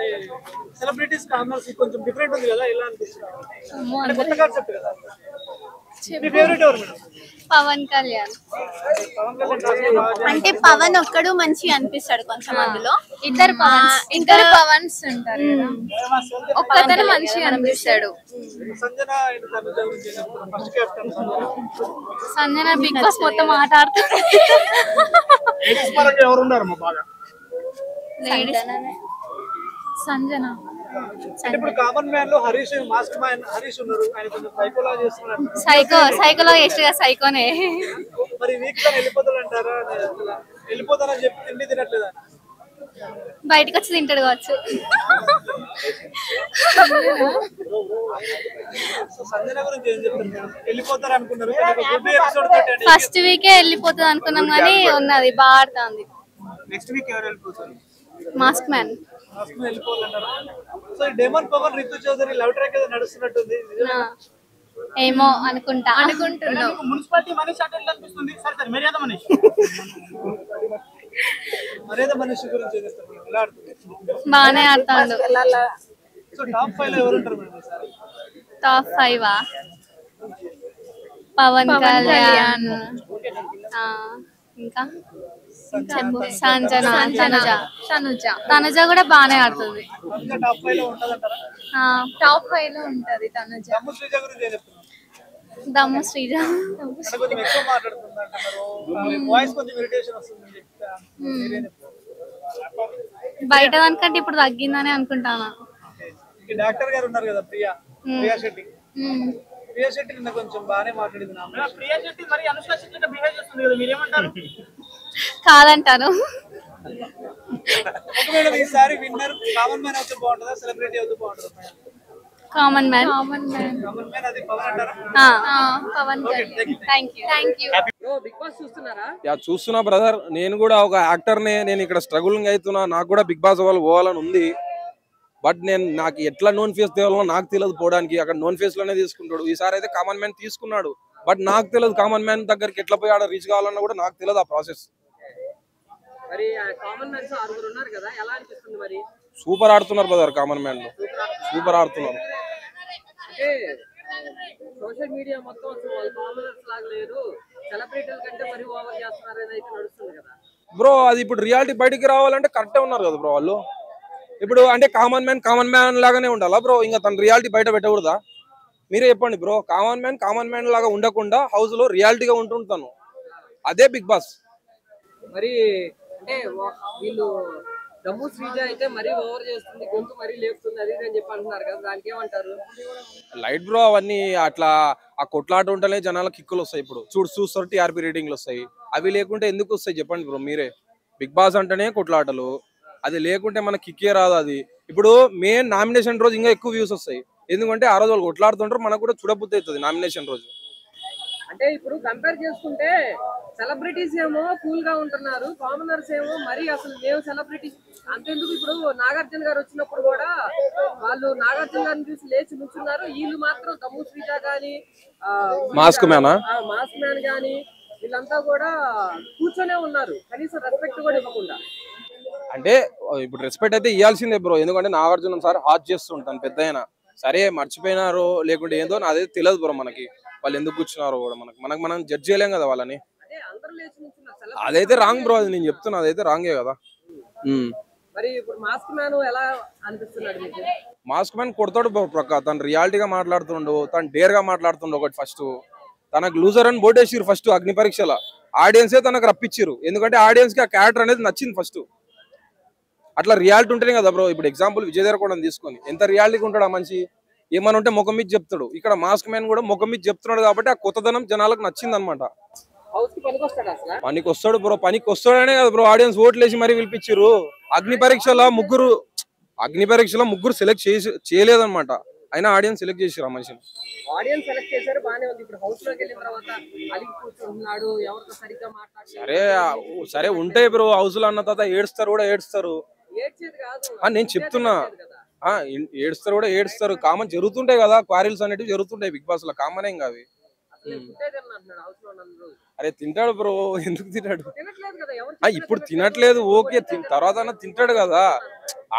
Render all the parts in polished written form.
అంటే celebrities commerce కొంచెం different ఉంది కదా, ఎలా అనిపిస్తుంది? అంటే కొత్త కాన్సెప్ట్ కదా. మీ ఫేవరెట్ ఎవరు మేడం? పవన్ కళ్యాణ్. అంటే పవన్ ఒక్కడు మంచిగా అనిపిస్తాడు కొంచెం అందులో. ఇద్దరు పవన్స్ ఉంటారు కదా, ఒక్కతను మంచిగా అనిపిస్తాడు. సంజన అండ్ తనుజ గురించి first captain Sanjana Bigg Boss మొత్తం మాట్లాడుతుంది. లేడీస్ పరంగా ఎవరు ఉన్నారు మా బాగా? సంజన. అంటే ఇప్పుడు కామన్ మ్యాన్ లో హరీష్, మాస్క్ మ్యాన్ హరీష్ ఉన్నారు, ఆయన కొంచెం సైకోలా చేస్తున్నారు. సైకోలో ఎస్ట్గా సైకోనే. మరి వీక్ గా వెళ్ళిపోతాడు అంటారా? వెళ్ళిపోతానని చెప్పి తిండి తినట్లేదా? బయటకు వచ్చి తింటాడు కావచ్చు. సో సంజన గురించి ఏం చెప్తారు? వెళ్ళిపోతారు అనుకున్నారు, ఫస్ట్ వీకే వెళ్ళిపోతుంది అనుకున్నాం కానీ ఉన్నది బాగా ఆడుతుంది. నెక్స్ట్ వీక్ ఎవరు వెళ్ళిపోతారు? Mask man. వెళ్ళిపోవాలంటారా? సో ఈ demon Pawan, Ritu Chowdary love track ఏదో నడుస్తున్నట్టుంది. ఏమో అనుకుంటున్నాం. మున్సిపాలిటీ మనీష్ అంటే ఎలా అనిపిస్తుంది? సరే మర్యాద మనీష్. మర్యాద మనీష్ గురించి ఏం చెప్తారు? ఎలా ఆడుతుంది? బాగానే ఆడుతాడు. సో టాప్ 5 లో ఎవరు ఉంటారు మేడం? టాప్ 5 పవన్ కళ్యాణ్, ఇంకా సంజన, తనుజ కూడా బాగానే ఆడుతుంది. టాప్ 5 లో ఉంటదంటారా? టాప్ 5 లో ఉంటది తనుజ. దమ్ము శ్రీజ గురించి ఏం చెప్తున్నారు? దమ్ము శ్రీజ కొంచెం ఎక్కువ మాట్లాడుతుంది అంటున్నారు, వాయిస్ కొంచెం ఇరిటేషన్ వస్తుందని చెప్తా. బయట దానికంటే ఇప్పుడు తగ్గిందని అనుకుంటాను. డాక్టర్ గారు ఉన్నారు కదా, ప్రియా శెట్టి. ప్రియా శెట్టి నిన్న కొంచెం బాగానే మాట్లాడింది. ప్రియా శెట్టి మరి అనుష్క శెట్టి బిహేవ్ చేస్తుంది కదా, మీరేమంటారు? కాదంటాను. మేడం ఈసారి విన్నర్ కామన్ మ్యాన్ అయితే బాగుంటుందా, సెలబ్రిటీ అయితే బాగుంటుందా? Common man. కామన్ మ్యాన్ అది పవన్ అంటారా? Pawan Kalyan. Thank you. Bigg Boss చూస్తున్నారా? యా చూస్తున్నా బ్రదర్. నేను కూడా ఒక యాక్టర్ నే, నేను ఇక్కడ స్ట్రగులింగ్ అవుతున్నా. నాకు కూడా బిగ్ బాస్ వాళ్ళు పోవాలని ఉంది. బట్ నాకు ఎట్లా నోన్ ఫేస్ తేవాలో నాకు తెలియదు. పోవడానికి అక్కడ నోన్ ఫేస్ లోనే తీసుకుంటాడు. ఈసారి అయితే కామన్ మ్యాన్ తీసుకున్నాడు, బట్ నాకు తెలియదు కామన్ మ్యాన్ దగ్గరికి ఎట్లా పోయి ఆడ రీచ్ కావాలన్నా కూడా నాకు తెలియదు ఆ ప్రాసెస్. మరి కామన్ మ్యాన్స్ 6 ఉన్నారు కదా, ఎలా అనిపిస్తుంది మరి? సూపర్ ఆడుతున్నారు బ్రదర్, కామన్ మ్యాన్ లో సూపర్ ఆడుతున్నారు. అంటే సోషల్ మీడియా మొత్తం అసలు వాళ్ళు కామనర్స్ లాగా లేరు, సెలబ్రిటీల కంటే మరి ఓవర్ చేస్తున్నారు అని అయితే నడుస్తుంది కదా బ్రో. అది ఇప్పుడు రియాలిటీ బయటికి రావాలంటే కరెక్టే ఉన్నారు కదా బ్రో వాళ్ళు. ఇప్పుడు అంటే కామన్ మ్యాన్ లాగానే ఉండాలా బ్రో? ఇంకా తన రియాలిటీ బయట పెట్టకూడదా? మీరే చెప్పండి బ్రో. కామన్ మ్యాన్ లాగా ఉండకుండా హౌస్ లో రియాలిటీగా ఉంటుంటాను, అదే బిగ్ బాస్. మరి అంటే వీళ్ళు దమ్ము శ్రీజ అయితే మరీ ఓవర్ చేస్తుంది, గొంతు మరీ లేపుతుంది, అది అని చెప్పి అంటున్నారు కదా, దానికి ఏమంటారు? లైట్ బ్రో అవన్నీ అట్లా. ఆ కొట్లాట ఉంటేనే జనాల కిక్కులు వస్తాయి. ఇప్పుడు చూస్తారు టీఆర్పీ రేటింగ్లు వస్తాయి. అవి లేకుంటే ఎందుకు వస్తాయి చెప్పండి బ్రో మీరే. బిగ్ బాస్ అంటేనే కొట్లాటలు, అది లేకుంటే మన కిక్కే రాదు. అది ఇప్పుడు మెయిన్ నామినేషన్ రోజు ఇంకా ఎక్కువ వ్యూస్ వస్తాయి, ఎందుకంటే ఆ రోజు వాళ్ళు కొట్లాడుతుంటారు, మనకు కూడా చూడబుద్ధి అవుతుంది నామినేషన్ రోజు. అంటే ఇప్పుడు కంపేర్ చేసుకుంటే సెలబ్రిటీస్ ఏమో కూల్ గా ఉంటున్నారు, కామనర్స్ ఏమో మరి అసలు మేము సెలబ్రిటీస్ అంతెందుకు. ఇప్పుడు నాగార్జున గారు వచ్చినప్పుడు కూడా వాళ్ళు నాగార్జున గారిని చూసి లేచి నుంచున్నారు, వీళ్ళు మాత్రం దమ్ము శ్రీజ గాని మాస్క్ మ్యాన్ గాని వీళ్ళంతా కూడా కూర్చొనే ఉన్నారు, కనీసం రెస్పెక్ట్ కూడా ఇవ్వకుండా. అంటే ఇప్పుడు రెస్పెక్ట్ అయితే ఇవ్వాల్సిందే బ్రో, ఎందుకంటే నాగార్జున సార్ హాట్ చేస్తుంటాను పెద్ద అయినా. సరే మర్చిపోయినారో లేకుంటే ఏందో అదే తెలియదు బ్రో మనకి, వాళ్ళు ఎందుకు కూర్చున్నారో కూడా మనం జడ్జ్ చేయలేం కదా వాళ్ళని. అదైతే రాంగ్ బ్రో, అది నేను చెప్తున్నా, అదైతే రాంగే కదా. మరి ఇప్పుడు మాస్క్ మ్యాన్ ఎలా అనిపిస్తున్నాడు మీకు? మాస్క్ మ్యాన్ కొడతాడు ప్రక్క, తను రియాలిటీగా మాట్లాడుతుండు, తను డేర్ గా మాట్లాడుతుండు. ఒకటి ఫస్ట్ తనకు లూజర్ అని బోటేసిరు ఫస్ట్ అగ్ని పరీక్షల, ఆడియన్సే తనకు రప్పించారు, ఎందుకంటే ఆడియన్స్ కి ఆ క్యారెక్టర్ అనేది నచ్చింది ఫస్ట్. అట్లా రియాలిటీ ఉంటేనే కదా బ్రో. ఇప్పుడు ఎగ్జాంపుల్ విజయ్ దేవరకొండని తీసుకొని ఎంత రియాలిటీగా ఉంటాడు ఆ మనిషి, ఏమని ఉంటే ముఖం మీద చెప్తాడు. ఇక్కడ మాస్క్ మ్యాన్ కూడా ముఖం మీద చెప్తున్నాడు కాబట్టి ఆ కొత్తదనం జనాలకు నచ్చింది అనమాట. పనికి వస్తాడు బ్రో, పనికి వస్తాడనే కదా బ్రో ఆడియన్స్ ఓట్లు వేసి మరీ పిలిపించారు. అగ్ని పరీక్షలో ముగ్గురు సెలెక్ట్ చేయలేదన్నమాట, అయినా ఆడియన్స్ సెలెక్ట్ చేసారు ఆ మనిషిని. ఆడియన్స్ సెలెక్ట్ చేశారు బానే ఉంది. ఇప్పుడు హౌస్ లోకి వెళ్ళిన తర్వాత అలిగి కూర్చుంటున్నాడు, ఎవరితో సరిగ్గా మాట్లాడారు. సరే ఉంటాయి బ్రో, హౌస్ లో అన్న తర్వాత ఏడుస్తారు. ఏడ్చేది కాదు నేను చెప్తున్నా, ఏడుస్తారు కూడా ఏడుస్తారు, కామన్ జరుగుతుంటాయి కదా, క్వారీల్స్ అనేవి జరుగుతుంటాయి బిగ్ బాస్ లో, కామన్ ఏం కాదు. అరే తింటాడు బ్రో, ఎందుకు తింటాడు? ఇప్పుడు తినట్లేదు ఓకే, తర్వాత తింటాడు కదా.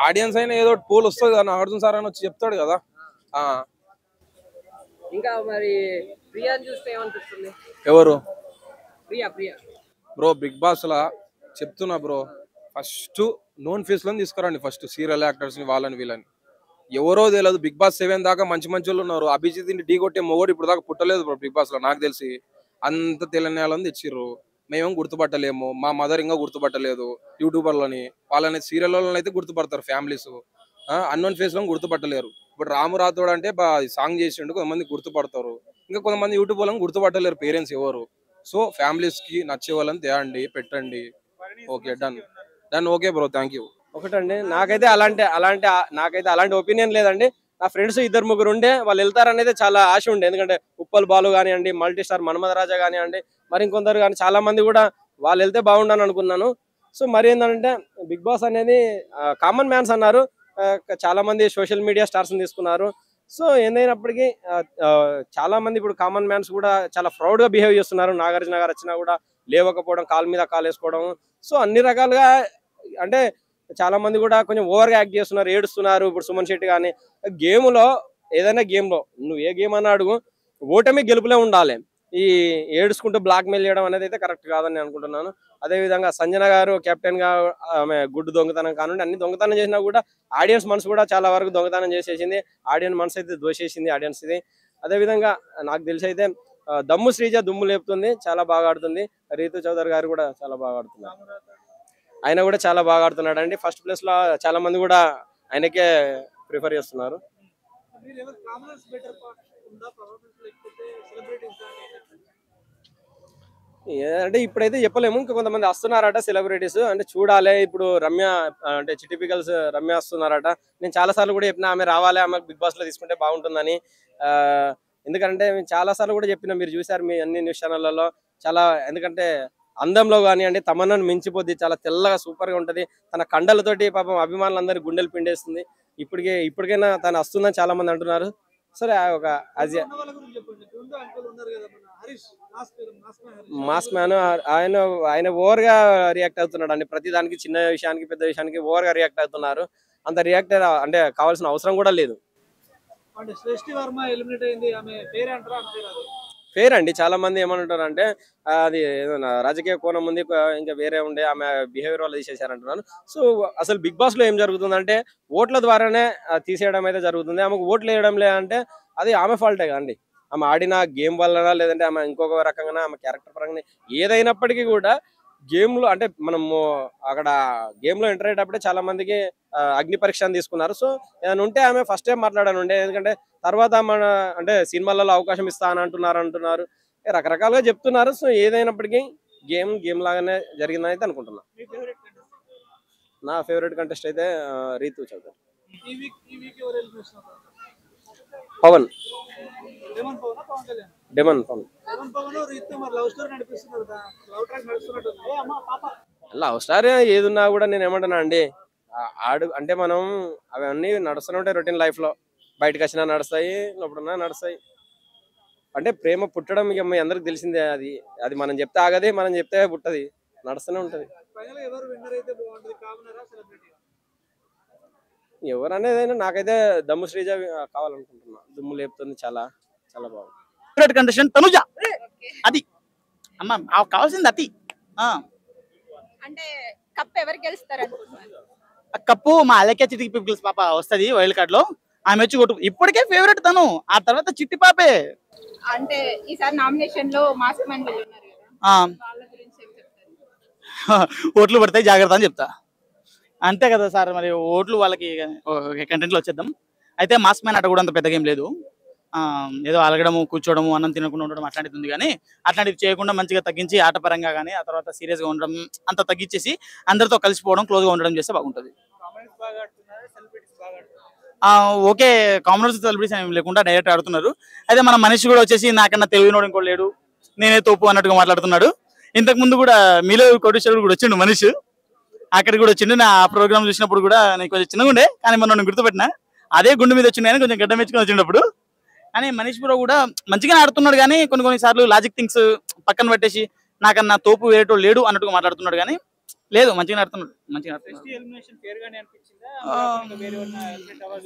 ఆడియన్స్ అయినా ఏదో పోల్ వస్తుంది కదా, నాగార్జున సార్ అని వచ్చి చెప్తాడు కదా. ఇంకా మరి ప్రియాని చూస్తే ఏమనిపిస్తుంది? ఎవరు? ప్రియా బ్రో బిగ్ బాస్ లా చెప్తున్నా బ్రో, ఫస్ట్ నోన్ ఫేస్ లను తీసుకురండి, ఫస్ట్ సీరియల్ యాక్టర్స్ ని, వాళ్ళని వీళ్ళని. ఎవరో తెలియదు. బిగ్ బాస్ 7 దాకా మంచి వాళ్ళు ఉన్నారు. అభిజిత్ ఢీ కొట్టే మొగోడు ఇప్పుడు దాకా పుట్టలేదు బ్రో బిగ్ బాస్ లో నాకు తెలిసి. అంత తెలంగాణలో తెచ్చిర్రు, మేమేం గుర్తుపట్టలేము. మా మదర్ ఇంకా గుర్తుపట్టలేదు. యూట్యూబర్లని వాళ్ళని సీరియల్ వాళ్ళని అయితే గుర్తుపడతారు ఫ్యామిలీస్, అన్నోన్ ఫేస్ లో గుర్తుపట్టలేరు. ఇప్పుడు రాము రాథోడ్ అంటే సాంగ్ చేసిండు, కొంతమంది గుర్తుపడతారు. ఇంకా కొంతమంది యూట్యూబ్ వాళ్ళని గుర్తుపట్టలేరు పేరెంట్స్ ఎవరు. సో ఫ్యామిలీస్ కి నచ్చే వాళ్ళని తేండి, పెట్టండి. Okay done okay bro, thank you. ఒకటండి, నాకైతే అలాంటి ఒపీనియన్ లేదండి. నా ఫ్రెండ్స్ 2-3 ఉండే, వాళ్ళు వెళ్తారనేది చాలా ఆశ ఉండే. ఎందుకంటే ఉప్పల్ బాలు కానివ్వండి, మల్టీ స్టార్ మన్మథ రాజా కానివ్వండి, మరి ఇంకొందరు కానీ చాలా మంది కూడా వాళ్ళు వెళ్తే బాగుండని అనుకున్నాను. సో మరి ఏంటంటే బిగ్ బాస్ అనేది కామన్ మ్యాన్స్ అన్నారు, చాలా మంది సోషల్ మీడియా స్టార్స్ తీసుకున్నారు. సో ఏదైనప్పటికీ చాలా మంది ఇప్పుడు కామన్ మ్యాన్స్ కూడా చాలా ప్రౌడ్ గా బిహేవ్ చేస్తున్నారు. నాగార్జున గారు వచ్చినా కూడా లేవకపోవడం, కాలు మీద కాలు వేసుకోవడం, సో అన్ని రకాలుగా అంటే చాలా మంది కూడా కొంచెం ఓవర్ గా యాక్ట్ చేస్తున్నారు, ఏడుస్తున్నారు. ఇప్పుడు సుమన్ శెట్టి కానీ గేమ్లో, ఏదైనా గేమ్లో నువ్వు ఏ గేమ్ అన్నా అడుగు, ఓటమి గెలుపులే ఉండాలి. ఈ ఏడుచుకుంటూ బ్లాక్ మెయిల్ చేయడం అనేది అయితే కరెక్ట్ కాదని నేను అనుకుంటున్నాను. అదేవిధంగా సంజన గారు కెప్టెన్ గా ఆమె గుడ్డు దొంగతనం కానుండి అన్ని దొంగతనం చేసినా కూడా ఆడియన్స్ మనసు కూడా చాలా వరకు దొంగతనం చేసేసింది. ఆడియన్స్ మనసు అయితే దోషేసింది ఆడియన్స్ ఇది. అదేవిధంగా నాకు తెలిసి అయితే దమ్ము శ్రీజ దుమ్ము లేపుతుంది, చాలా బాగా ఆడుతుంది. రీతు చౌదరి గారు కూడా చాలా బాగా ఆడుతున్నారు, ఆయన కూడా చాలా బాగా ఆడుతున్నాడు అండి. ఫస్ట్ ప్లేస్ లో చాలా మంది కూడా ఆయనకే ప్రిఫర్ చేస్తున్నారు. అంటే ఇప్పుడైతే చెప్పలేము, ఇంకా కొంతమంది వస్తున్నారట సెలబ్రిటీస్, అంటే చూడాలి. ఇప్పుడు రమ్య అంటే చిటిపికల్స్ రమ్య వస్తున్నారట. నేను చాలా సార్లు కూడా చెప్పిన ఆమె రావాలి, ఆమె బిగ్ బాస్ లో తీసుకుంటే బాగుంటుందని. ఎందుకంటే చాలా సార్లు కూడా చెప్పిన, మీరు చూసారు మీ అన్ని న్యూస్ ఛానళ్లలో చాలా. ఎందుకంటే అందంలో కానివ్వండి తమన్నాను మించిపోద్ది, చాలా తెల్లగా సూపర్ గా ఉంటది. తన కండలతోటి పాపం అభిమానులందరి గుండెలు పిండేస్తుంది. ఇప్పటికైనా తను వస్తుందని చాలా మంది అంటున్నారు. సరే ఒక మాస్ మ్యాన్ ఆయన ఓవర్ గా రియాక్ట్ అవుతున్నాడు అండి. ప్రతి దానికి, చిన్న విషయానికి పెద్ద విషయానికి ఓవర్ గా రియాక్ట్ అవుతున్నారు. అంత రియాక్ట్ అంటే కావాల్సిన అవసరం కూడా లేదు. ఫేర్ అండి. చాలా మంది ఏమంటారు అంటే అది ఏదైనా రాజకీయ కోణం ఉంది, ఇంకా వేరే ఉండే ఆమె బిహేవియర్ వల్ల తీసేశారంటున్నాను. సో అసలు బిగ్ బాస్ లో ఏం జరుగుతుందంటే ఓట్ల ద్వారానే తీసేయడం అయితే జరుగుతుంది. ఆమెకు ఓట్లు వేయడం లేదంటే అది ఆమె ఫాల్టే కదండి. ఆమె ఆడిన గేమ్ వల్ల, లేదంటే ఆమె ఇంకొక రకంగా ఆమె క్యారెక్టర్ పరంగా ఏదైనప్పటికీ కూడా గేమ్ లో అంటే మనము అక్కడ గేమ్ లో ఎంటర్ అయ్యేటప్పుడే చాలా మందికి అగ్ని పరీక్ష తీసుకున్నారు. సో ఏదైనా ఉంటే ఆమె ఫస్ట్ టైం మాట్లాడాను, ఎందుకంటే తర్వాత మన అంటే సినిమాలలో అవకాశం ఇస్తా అని అంటున్నారు, రకరకాలుగా చెప్తున్నారు. సో ఏదైనప్పటికీ గేమ్ లాగానే జరిగిందని అయితే అనుకుంటున్నా. నా ఫేవరెట్ కంటెస్ట్ అయితే Ritu Chowdary. Pawan demon Pawan love star ఏదున్నా కూడా నేను ఏమంటున్నా అండి, అంటే మనం అవన్నీ నడుస్తూనే ఉంటాయి రొటీన్ లైఫ్ లో. బయటకు వచ్చినా నడుస్తాయి, లోపడున్నా నడుస్తాయి. అంటే ప్రేమ పుట్టడం ఇక మీ అందరికి తెలిసిందే. అది మనం చెప్తే ఆగది, మనం చెప్తే పుట్టది, నడుస్తూనే ఉంటది. ఎవరు అనేది నాకైతే దమ్ము శ్రీజ కావాలనుకుంటున్నా. దుమ్ము లేపుతుంది, చాలా చాలా బాగుంది. Favourite contestant Tanuja. అది అమ్మ కావాల్సింది అతి. అంటే కప్ ఎవరు గెలుస్తారు అనుకుంటున్నారు? కప్పు మా అలకే చిట్టి పీపుల్స్ పాప వస్తుంది వైల్డ్ కార్డ్ లో, ఆమె వచ్చి కొట్టు. ఇప్పటికే ఫేవరెట్ తను, ఆ తర్వాత చిట్టి పాపే. అంటే ఈసారి నామినేషన్ లో మాస్క్ మ్యాన్ ఉన్నారు కదా, వాళ్ళ గురించి ఏం చెప్తారు? ఓట్లు పడతాయి జాగ్రత్త అని చెప్తా, అంతే కదా సార్. మరి ఓట్లు వాళ్ళకి కంటెంట్ లో వచ్చేద్దాం. అయితే మాస్క్ మ్యాన్ అట కూడా అంత పెద్దగా ఏం లేదు, ఏదో అలగడము, కూర్చోవడము, అన్నం తినకుండా ఉండడం అట్లాంటిది ఉంది. కానీ అట్లాంటివి చేయకుండా మంచిగా తగ్గించి ఆట పరంగా కానీ, ఆ తర్వాత సీరియస్ గా ఉండడం అంత తగ్గించేసి అందరితో కలిసిపోవడం, క్లోజ్ గా ఉండడం చేస్తే బాగుంటది. ఓకే, కామనర్స్ సెలబ్రిటీస్ ఏమి లేకుండా డైరెక్ట్ ఆడుతున్నారు. అయితే మన మనిషి కూడా వచ్చేసి నాకన్నా తెలివినోడు ఇంకో లేడు, నేనే తోపు అన్నట్టుగా మాట్లాడుతున్నాడు. ఇంతకు ముందు కూడా మీలో కోటేశ్వరుడు కూడా వచ్చిండు మనిషి, అక్కడికి కూడా వచ్చిండు. నా ప్రోగ్రామ్ చూసినప్పుడు కూడా నేను కొంచెం చిన్నగా ఉండే, కానీ మనం గుర్తుపెట్టినా అదే గుండె మీద వచ్చిండు, కొంచెం గడ్డ మెచ్చుకొని వచ్చినప్పుడు. కానీ మనీష్ బ్రో కూడా మంచిగానే ఆడుతున్నాడు, కానీ కొన్ని సార్లు లాజిక్ థింగ్స్ పక్కన పెట్టేసి నాకన్నా తోపు వేరేటో లేడు అన్నట్టుగా మాట్లాడుతున్నాడు. కానీ లేదు మంచిగా నడుతున్నాడు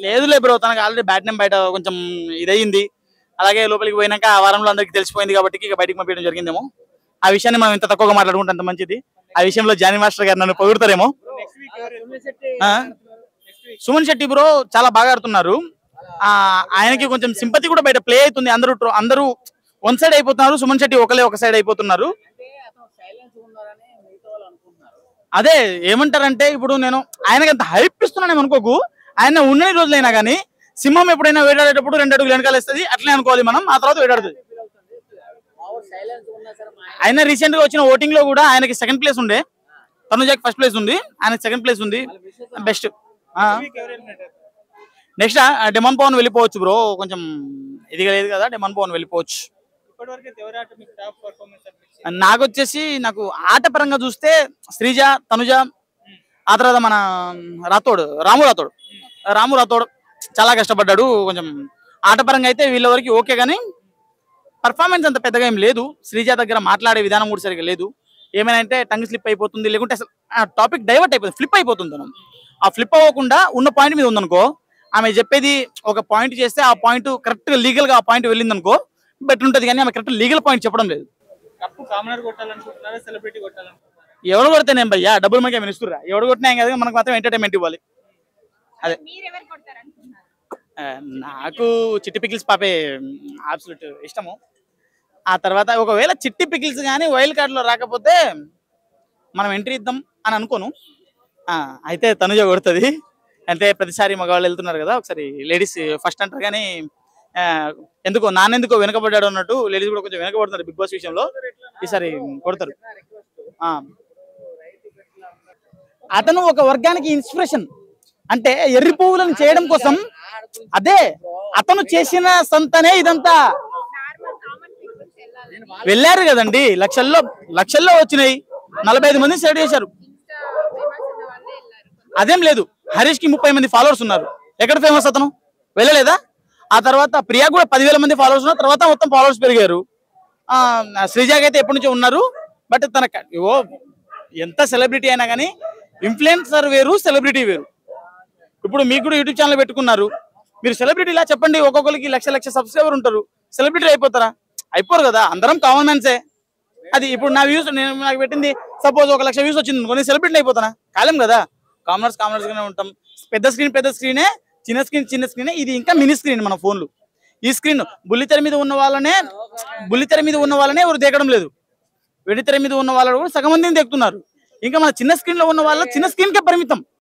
లేదులే బ్రో, తనకు ఆల్రెడీ బ్యాట్ నేమ్ బయట కొంచెం ఇదయింది. అలాగే లోపలికి పోయినాక ఆ వారంలో అందరికి తెలిసిపోయింది కాబట్టి ఇక బయటకు పంపించడం జరిగిందేమో. ఆ విషయాన్ని మనం ఇంత తక్కువగా మాట్లాడుకుంటే అంత మంచిది. ఆ విషయంలో జానీ మాస్టర్ గారు నన్ను పొగుడతారేమో. సుమన్ శెట్టి బ్రో చాలా బాగా ఆడుతున్నారు. ఆయనకి కొంచెం సింపతి కూడా బయట ప్లే అవుతుంది. అందరూ వన్ సైడ్ అయిపోతున్నారు, సుమన్ శెట్టి ఒక సైడ్ అయిపోతున్నారు. అదే ఏమంటారంటే ఇప్పుడు నేను ఆయనకి అంత హైప్ ఇస్తున్నాను అనుకోకు. ఆయన ఉన్నన్ని రోజులైనా కానీ సింహం ఎప్పుడైనా వేటాడేటప్పుడు 2 అడుగులు వెనకాల వేస్తుంది, అట్లే అనుకోవాలి మనం. ఆ తర్వాత వేటాడుతుంది. ఆయన రీసెంట్ గా వచ్చిన ఓటింగ్ లో కూడా ఆయనకి సెకండ్ ప్లేస్ ఉండే, తనుజాకి ఫస్ట్ ప్లేస్ ఉంది, ఆయనకి సెకండ్ ప్లేస్ ఉంది. బెస్ట్. నెక్స్ట్ డెమన్ పవన్ వెళ్ళిపోవచ్చు బ్రో, కొంచెం ఇది లేదు కదా, డెమన్ పవన్ వెళ్ళిపోవచ్చు. నాకు వచ్చేసి ఆట పరంగా చూస్తే శ్రీజ, తనుజ, ఆ తర్వాత మన రాము రాథోడ్ చాలా కష్టపడ్డాడు. కొంచెం ఆట పరంగా అయితే వీళ్ళ వరకు ఓకే, కానీ పర్ఫార్మెన్స్ అంత పెద్దగా ఏం లేదు. శ్రీజ దగ్గర మాట్లాడే విధానం కూడా సరిగా లేదు. ఏమైనా అంటే టంగ్ స్లిప్ అయిపోతుంది, లేకుంటే అసలు టాపిక్ డైవర్ట్ అయిపోతుంది, ఫ్లిప్ అయిపోతుంది. ఆ ఫ్లిప్ అవ్వకుండా ఉన్న పాయింట్ మీద ఉందనుకో, ఆమె చెప్పేది ఒక పాయింట్ చేస్తే ఆ పాయింట్ కరెక్ట్ గా లీగల్ గా ఆ పాయింట్ వెళ్ళిందనుకో బెటర్ ఉంటుంది. కానీ ఆమె కరెక్ట్ లీగల్ పాయింట్ చెప్పడం లేదు. ఎవరు కొడితేనేం భయ్యా, డబ్బులు మనకి ఏమైనా ఇస్తుర్రా? ఎవరు కొట్టినా ఏం కాదు, మనకు మాత్రం ఎంటర్టైన్మెంట్ ఇవ్వాలి. అదే నాకు చిట్టి పికిల్స్ పాపే అబ్సల్యూట్ ఇష్టము. ఆ తర్వాత ఒకవేళ చిట్టి పికిల్స్ కానీ వైల్డ్ కార్డ్ లో రాకపోతే మనం ఎంట్రీ ఇద్దాం అని అనుకోను. అయితే తనుజ కొడుతుంది. అంటే ప్రతిసారి మగవాళ్ళు వెళ్తున్నారు కదా, ఒకసారి లేడీస్ ఫస్ట్ అంటారు. కానీ ఎందుకో నాన్నెందుకో వెనకబడ్డాడు అన్నట్టు లేడీస్ కూడా కొంచెం వెనకబడుతున్నారు బిగ్ బాస్ విషయంలో. ఈసారి కొడతారు. అతను ఒక వర్గానికి ఇన్స్పిరేషన్. అంటే ఎర్రి పువ్వులను చేయడం కోసం అదే అతను చేసిన సంతనే ఇదంతా. వెళ్ళారు కదండి, లక్షల్లో వచ్చినాయి. 45 మంది సెలెక్ట్ చేశారు. అదేం లేదు, హరీష్ కి 30 మంది ఫాలోవర్స్ ఉన్నారు. ఎక్కడ ఫేమస్ అతను? వెళ్ళలేదా? ఆ తర్వాత ప్రియా కూడా 10,000 మంది ఫాలోవర్స్ ఉన్నారు. తర్వాత మొత్తం ఫాలోవర్స్ పెరిగారు. శ్రీజాకి అయితే ఎప్పటి నుంచో ఉన్నారు. బట్ ఎంత సెలబ్రిటీ అయినా కానీ ఇన్ఫ్లుయెన్సర్ వేరు, సెలబ్రిటీ వేరు. ఇప్పుడు మీకు కూడా యూట్యూబ్ ఛానల్ పెట్టుకున్నారు. మీరు సెలబ్రిటీ ఇలా చెప్పండి, ఒక్కొక్కరికి లక్ష సబ్స్క్రైబర్ ఉంటారు. సెలబ్రిటీ అయిపోతారా? అయిపోరు కదా. అందరం కామన్ మ్యాన్సే. అది ఇప్పుడు నా వ్యూస్ నాకు పెట్టింది సపోజ్ 1,00,000 వ్యూస్ వచ్చింది అనుకో, నేను సెలబ్రిటీ అయిపోతానా? కాలేం కదా. కామనర్స్ గానే ఉంటాం. పెద్ద స్క్రీనే, చిన్న స్క్రీనే. ఇది ఇంకా మినీ స్క్రీన్ మన ఫోన్లు. ఈ స్క్రీన్ బుల్లితెర మీద ఉన్న వాళ్ళనే ఎవరు దేకడం లేదు. వెడితెర మీద ఉన్న వాళ్ళు కూడా సగం మందిని దేకుతున్నారు. ఇంకా మన చిన్న స్క్రీన్ లో ఉన్న వాళ్ళ చిన్న స్క్రీన్ కే పరిమితం.